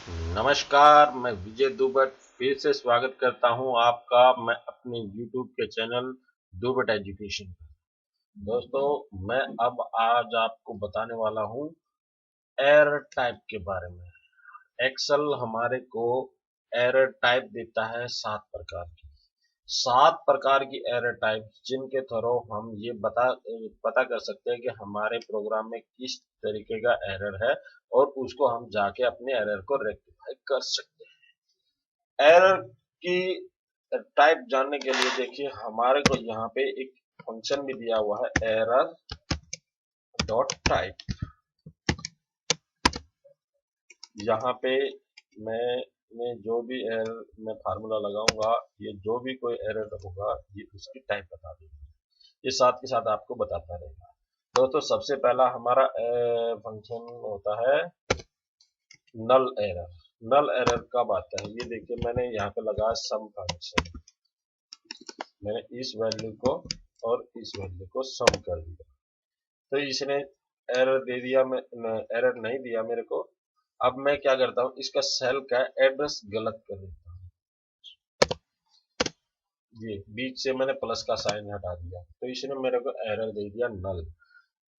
नमस्कार, मैं विजय दुबट फिर से स्वागत करता हूं आपका मैं अपने YouTube के चैनल दुबट एजुकेशन पर। दोस्तों, मैं अब आज आपको बताने वाला हूं एरर टाइप के बारे में। एक्सेल हमारे को एरर टाइप देता है 7 प्रकार की एरर टाइप, जिनके थ्रू हम ये पता कर सकते हैं कि हमारे प्रोग्राम में किस तरीके का एरर है और उसको हम जाके अपने एरर को रेक्टिफाई कर सकते हैं। एरर की टाइप जानने के लिए देखिए, हमारे को यहाँ पे एक फंक्शन भी दिया हुआ है, एरर डॉट टाइप। यहाँ पे मैं जो भी एरर में फार्मूला लगाऊंगा, ये जो भी कोई एरर होगा ये उसकी टाइप बता देगा। ये साथ के साथ आपको बताता रहेगा। दोस्तों, सबसे पहला हमारा फंक्शन होता है नल एरर। नल एरर कब आता है, ये देखिए मैंने यहाँ पे लगाया सम फंक्शन। मैंने इस वैल्यू को और इस वैल्यू को सम कर दिया, तो इसने एरर दे दिया, मैं एरर नहीं दिया मेरे को। अब मैं क्या करता हूँ, इसका सेल का एड्रेस गलत कर देता हूँ। ये बीच से मैंने प्लस का साइन हटा दिया, तो इसने मेरे को एरर दे दिया नल।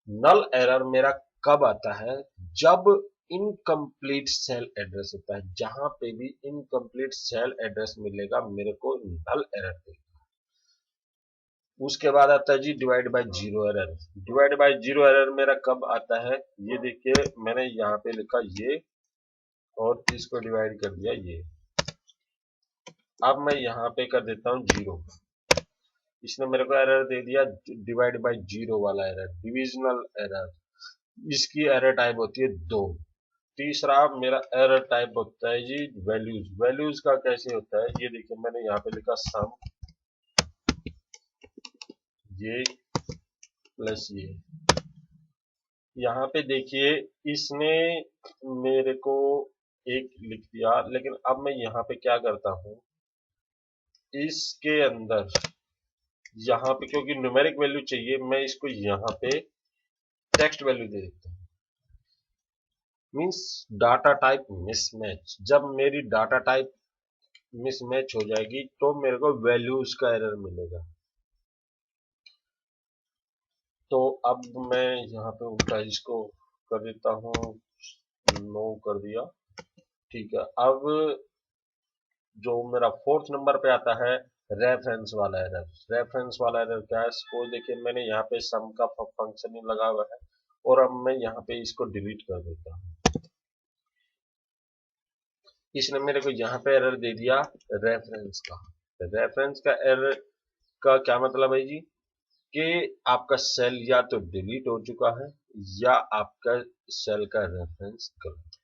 नल एरर मेरा कब आता है, जब इनकम्प्लीट सेल एड्रेस होता है। जहां पे भी इनकम्प्लीट सेल एड्रेस मिलेगा मेरे को नल एरर देगा। उसके बाद आता है जी divide by zero error. Divide by zero error मेरा कब आता है, ये देखिए मैंने यहाँ पे लिखा ये और इसको डिवाइड कर दिया ये। अब मैं यहाँ पे कर देता हूँ जीरो। इसने मेरे को एरर दे दिया डिवाइड बाय जीरो वाला एरर, डिविजनल एरर। इसकी एरर टाइप होती है 2। तीसरा मेरा एरर टाइप होता है जी वैल्यूज। वैल्यूज का कैसे होता है, ये देखिए मैंने यहाँ पे लिखा सम ये प्लस ये। यहाँ पे देखिए इसने मेरे को एक लिख दिया, लेकिन अब मैं यहाँ पे क्या करता हूँ, इसके अंदर यहाँ पे क्योंकि न्यूमेरिक वैल्यू चाहिए, मैं इसको यहाँ पे टेक्स्ट वैल्यू दे देता हूँ। Means data type mismatch. जब मेरी डाटा टाइप मिसमैच हो जाएगी तो मेरे को वैल्यूज का एरर मिलेगा। तो अब मैं यहाँ पे उल्टा इसको कर देता हूँ, नो कर दिया। ठीक है, अब जो मेरा फोर्थ नंबर पे आता है रेफरेंस वाला एरर। रेफरेंस वाला एरर क्या है, सपोज देखिए मैंने यहाँ पे सम का फंक्शन ही लगा हुआ है और अब मैं यहाँ पे इसको डिलीट कर देता हूँ। इसने मेरे को यहाँ पे एरर दे दिया रेफरेंस का। रेफरेंस का एरर का क्या मतलब है जी, कि आपका सेल या तो डिलीट हो चुका है या आपका सेल का रेफरेंस गलत,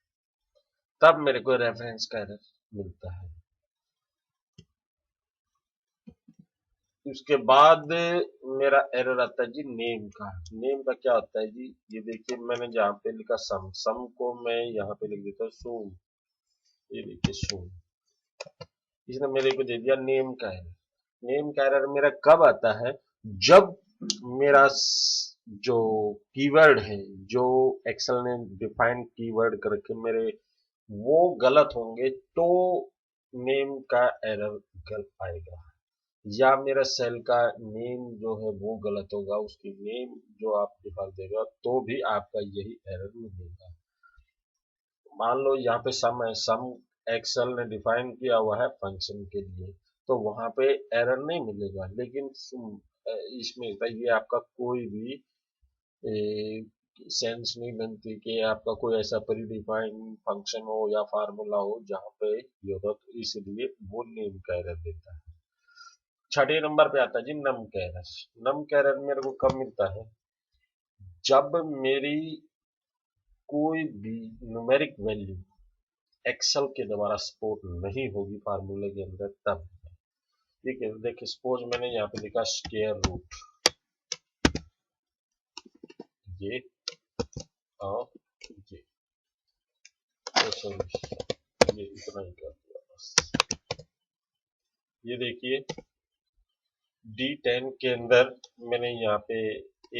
तब मेरे को रेफरेंस का एरर मिलता है। उसके बाद मेरा एरर आता है जी नेम का। नेम का क्या होता है जी, ये देखिए मैंने जहाँ पे लिखा सम, सम को मैं यहाँ पे लिख देता हूँ सोम। ये देखिए सोम, इसने मेरे को दे दिया नेम का एरर। नेम का एरर मेरा कब आता है, जब मेरा जो कीवर्ड है, जो एक्सेल ने डिफाइन कीवर्ड करके मेरे वो गलत होंगे, तो नेम का एरर गलत आएगा। या मेरा सेल का नेम जो है वो गलत होगा, उसकी नेम जो आप डिफॉल्ट देगा तो भी आपका यही एरर मिलेगा। मान लो यहाँ पे सम है, सम एक्सेल ने डिफाइन किया हुआ है फंक्शन के लिए, तो वहां पे एरर नहीं मिलेगा। लेकिन इसमें ये आपका कोई भी सेंस नहीं बनती कि आपका कोई ऐसा प्री डिफाइन फंक्शन हो या फार्मूला हो जहां पे ये होता, तो इसलिए वो नेम का एरर देता है। छठे नंबर पे आता है जी नम कैरर। नम कैरर मेरे को कब मिलता है, जब मेरी कोई भी न्यूमेरिक वैल्यू एक्सेल के द्वारा सपोर्ट नहीं होगी फार्मूले के अंदर, तब। ठीक है, देखिए सपोज मैंने यहाँ पे लिखा स्क्वायर रूट ये और ये, तो सॉरी ये इतना ही कर दिया बस। ये देखिए D10 के अंदर मैंने यहाँ पे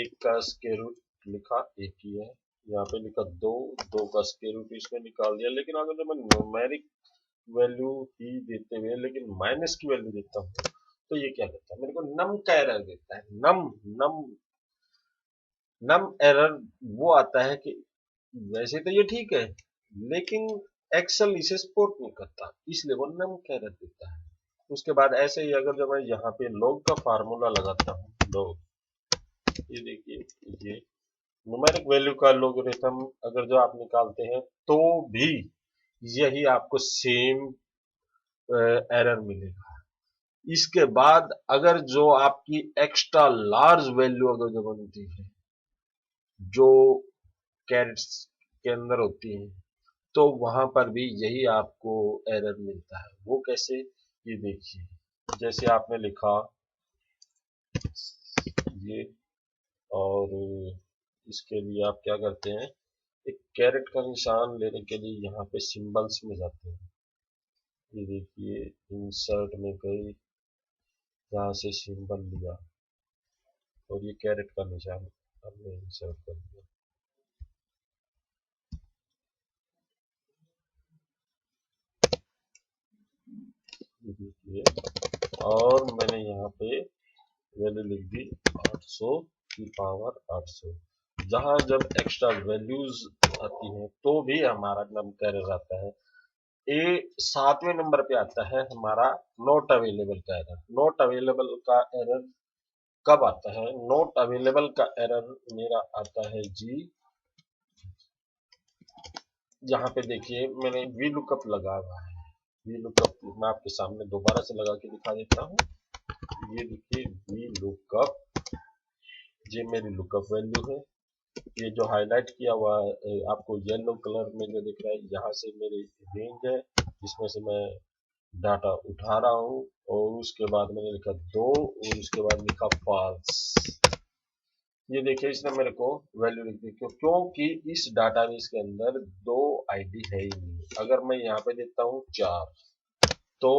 एक का स्क्वायर रूट लिखा, एक ही है। यहाँ पे लिखा 2, 2 का स्क्वायर रूट इसमें निकाल दिया। लेकिन अगर मैं न्यूमेरिक वैल्यू ही देते हुए लेकिन माइनस की वैल्यू देता हूँ तो ये क्या करता है, मेरे को नम का एरर देता है। नम नम नम एरर वो आता है कि वैसे तो ये ठीक है लेकिन एक्सेल इसे सपोर्ट नहीं करता, इसलिए वो नम का एरर देता है। उसके बाद ऐसे ही अगर जब मैं यहाँ पे लॉग का फार्मूला लगाता हूँ, लॉग, ये देखिए, ये न्यूमेरिक वैल्यू का लोगरिथम अगर जो आप निकालते हैं तो भी यही आपको सेम एरर मिलेगा। इसके बाद अगर जो आपकी एक्स्ट्रा लार्ज वैल्यू अगर जो बनती है, जो कैरेट्स के अंदर होती है, तो वहां पर भी यही आपको एरर मिलता है। वो कैसे, ये देखिए, जैसे आपने लिखा ये, और इसके लिए आप क्या करते हैं, एक कैरेट का निशान लेने के लिए यहाँ पे सिंबल्स में जाते हैं। ये देखिए, इंसर्ट में गए, यहाँ से सिंबल लिया और ये कैरेट का निशान हमने इंसर्ट कर दिया। ये देखिए, और मैंने यहाँ पे वैल्यू लिख दी 800 की पावर 800। जहां जब एक्स्ट्रा वैल्यूज आती हैं तो भी हमारा नंबर एरर आता है। ए 7वें नंबर पे आता है हमारा नॉट अवेलेबल का एरर। नॉट अवेलेबल का एरर कब आता है, नॉट अवेलेबल का एरर मेरा आता है जी, यहाँ पे देखिए मैंने वी लुकअप लगा हुआ है। वी लुकअप मैं आपके सामने दोबारा से लगा के दिखा देता हूँ। ये देखिए वी लुकअप, ये मेरी लुकअप वैल्यू है। ये जो हाईलाइट किया हुआ आपको येलो कलर में जो दिख रहा है, यहाँ से मेरी रेंज है जिसमें से मैं डाटा उठा रहा हूँ। और उसके बाद मैंने लिखा 2 और उसके बाद लिखा फॉल्स। ये देखिए इसने मेरे को वैल्यू लिख दी, क्योंकि इस डाटाबेस के अंदर 2 आईडी है ही नहीं। अगर मैं यहाँ पे देता हूँ 4 तो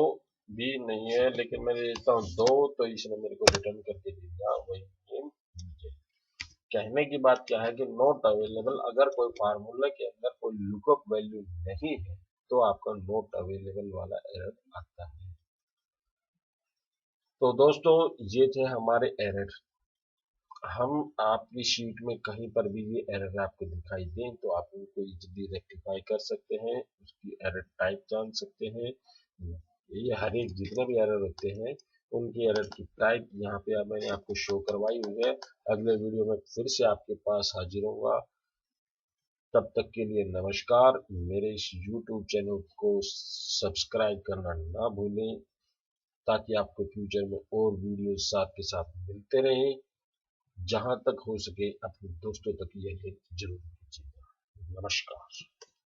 भी नहीं है, लेकिन मैं देता हूँ 2 तो इसने मेरे को रिटर्न करके दे दिया वही नेम। कहने की बात क्या है कि नॉट अवेलेबल, अगर कोई फार्मूला के अंदर कोई लुकअप वैल्यू नहीं है तो आपका नॉट अवेलेबल वाला एरर आता है। तो दोस्तों ये थे हमारे एरर। हम आपकी शीट में कहीं पर भी ये एरर आपको दिखाई दें तो आप उनको इजीली रेक्टिफाई कर सकते हैं, उसकी एरर टाइप जान सकते हैं। ये हर एक जितने भी एरर होते हैं उनकी एरर की टाइप यहाँ पे मैंने आपको शो करवाई हुई है। अगले वीडियो में फिर से आपके पास हाजिर होगा। तब तक के लिए नमस्कार। मेरे इस YouTube चैनल को सब्सक्राइब करना ना भूलें ताकि आपको फ्यूचर में और वीडियो साथ के साथ मिलते रहें। जहां तक हो सके अपने दोस्तों तक यह लिंक जरूर भेजिएगा। नमस्कार।